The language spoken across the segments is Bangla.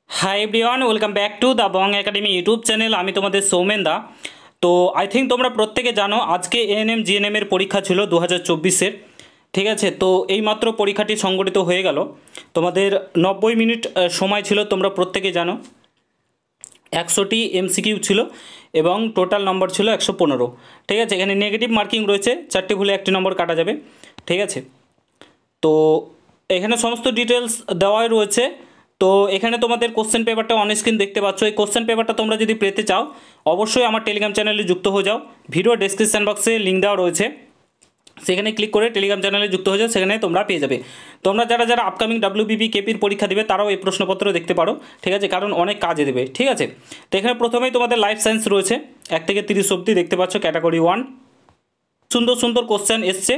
Hi everyone, welcome back to the Bong academy YouTube channel. আমি তোমাদের সৌমেন দা। তো আই থিঙ্ক তোমরা প্রত্যেকে জানো আজকে এএনএম জিএনএমের পরীক্ষা ছিল 2024-এর। ঠিক আছে, তো এইমাত্র পরীক্ষাটি সংগঠিত হয়ে গেল। তোমাদের 90 মিনিট সময় ছিল, তোমরা প্রত্যেকে জানো। 100টি এমসিকিউ ছিল এবং টোটাল নম্বর ছিল 115। ঠিক আছে, এখানে নেগেটিভ মার্কিং রয়েছে, 4টি ভুলে 1টি নম্বর কাটা যাবে। ঠিক আছে, তো এখানে সমস্ত ডিটেলস দেওয়াই রয়েছে। তো এখানে তোমাদের কোশ্চেন পেপারটা অন স্ক্রিন দেখতে পাচ্ছ। এই কোশ্চেন পেপারটা তোমরা যদি পেতে চাও অবশ্যই আমার টেলিগ্রাম চ্যানেলে যুক্ত হয়ে যাও। ভিডিও ডেসক্রিপশন বক্সে লিঙ্ক দেওয়া রয়েছে, সেখানে ক্লিক করে টেলিগ্রাম চ্যানেলে যুক্ত হয়ে যাও, সেখানে তোমরা পেয়ে যাবে। তোমরা যারা আপকামিং WBP কেপির পরীক্ষা দেবে তারাও এই প্রশ্নপত্র দেখতে পারো। ঠিক আছে, কারণ অনেক কাজে দেবে। ঠিক আছে, তো এখানে প্রথমেই তোমাদের লাইফ সায়েন্স রয়েছে 1 থেকে 30 অবধি দেখতে পাচ্ছ, ক্যাটাগরি 1। সুন্দর সুন্দর কোশ্চেন এসছে,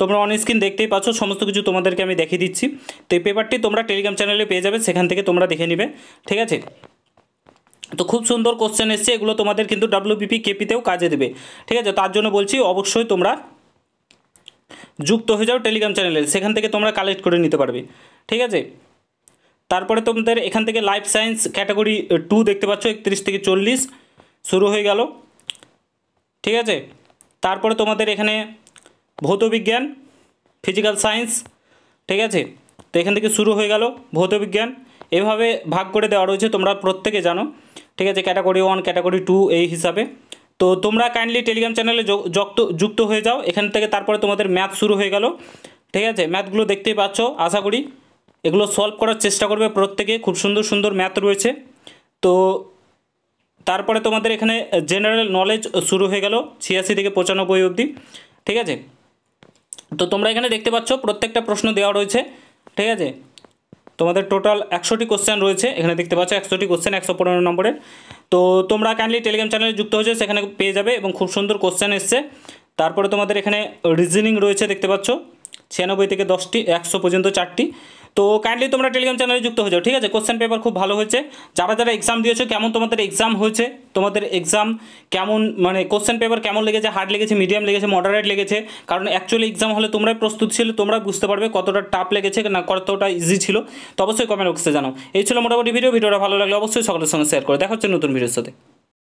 তোমরা অন স্ক্রিন দেখতেই পাচ্ছ। সমস্ত কিছু তোমাদেরকে আমি দেখিয়ে দিচ্ছি। তো এই পেপারটি তোমরা টেলিগ্রাম চ্যানেলে পেয়ে যাবে, সেখান থেকে তোমরা দেখে নিবে। ঠিক আছে, তো খুব সুন্দর কোশ্চেন এসছে, এগুলো তোমাদের কিন্তু WBP কেপিতেও কাজে দেবে। ঠিক আছে, তার জন্য বলছি অবশ্যই তোমরা যুক্ত হয়ে যাও টেলিগ্রাম চ্যানেলে, সেখান থেকে তোমরা কালেক্ট করে নিতে পারবে। ঠিক আছে, তারপরে তোমাদের এখান থেকে লাইফ সায়েন্স ক্যাটাগরি 2 দেখতে পাচ্ছ, 31 থেকে 40 শুরু হয়ে গেল। ঠিক আছে, তারপরে তোমাদের এখানে ভৌতবিজ্ঞান, ফিজিক্যাল সায়েন্স। ঠিক আছে, তো এখান থেকে শুরু হয়ে গেল ভৌতবিজ্ঞান। এভাবে ভাগ করে দেওয়া রয়েছে, তোমরা প্রত্যেকে জানো। ঠিক আছে, ক্যাটাগরি 1, ক্যাটাগরি 2 এই হিসাবে। তো তোমরা কাইন্ডলি টেলিগ্রাম চ্যানেলে যুক্ত হয়ে যাও এখান থেকে। তারপরে তোমাদের ম্যাথ শুরু হয়ে গেল। ঠিক আছে, ম্যাথগুলো দেখতেই পাচ্ছ, আশা করি এগুলো সলভ করার চেষ্টা করবে প্রত্যেকে। খুব সুন্দর সুন্দর ম্যাথ রয়েছে। তো তারপরে তোমাদের এখানে জেনারেল নলেজ শুরু হয়ে গেল 86 থেকে 95 অবধি। ঠিক আছে, তো তোমরা এখানে দেখতে পাচ্ছ প্রত্যেকটা প্রশ্ন দেওয়া রয়েছে। ঠিক আছে, তোমাদের টোটাল 100টি কোশ্চেন রয়েছে, এখানে দেখতে পাচ্ছ 100টি কোশ্চেন 115 নম্বরের। তো তোমরা কাইন্ডলি টেলিগ্রাম চ্যানেলে যুক্ত হয়েছে, সেখানে পেয়ে যাবে এবং খুব সুন্দর কোশ্চেন এসছে। তারপরে তোমাদের এখানে রিজনিং রয়েছে, দেখতে পাচ্ছ 96 থেকে 10টি, 100 পর্যন্ত 4টি। তো কাইন্ডলি তোমরা টেলিগ্রাম চ্যানেলে যুক্ত হয়ে যাও। ঠিক আছে, কোশ্চেন পেপার খুব ভালো হয়েছে। যারা এক্সাম দিয়েছো, কেমন তোমাদের এক্সাম হয়েছে, তোমাদের এক্সাম কেমন, মানে কোশ্চেন পেপার কেমন লেগেছে, হার্ড লেগেছে, মিডিয়াম লেগেছে, মডারেট লেগেছে? কারণ অ্যাকচুয়ালি এক্সাম হলে তোমরাই প্রস্তুত ছিল, তোমরা বুঝতে পারবে কতটা টাফ লেগেছে না কতটা ইজি ছিল। তো অবশ্যই কমেন্ট বক্সে জানাও। এই ছিল মোটামুটি ভিডিওটা ভালো লাগলে অবশ্যই সকলের সঙ্গে শেয়ার করে। দেখা হচ্ছে নতুন ভিডিওর সাথে।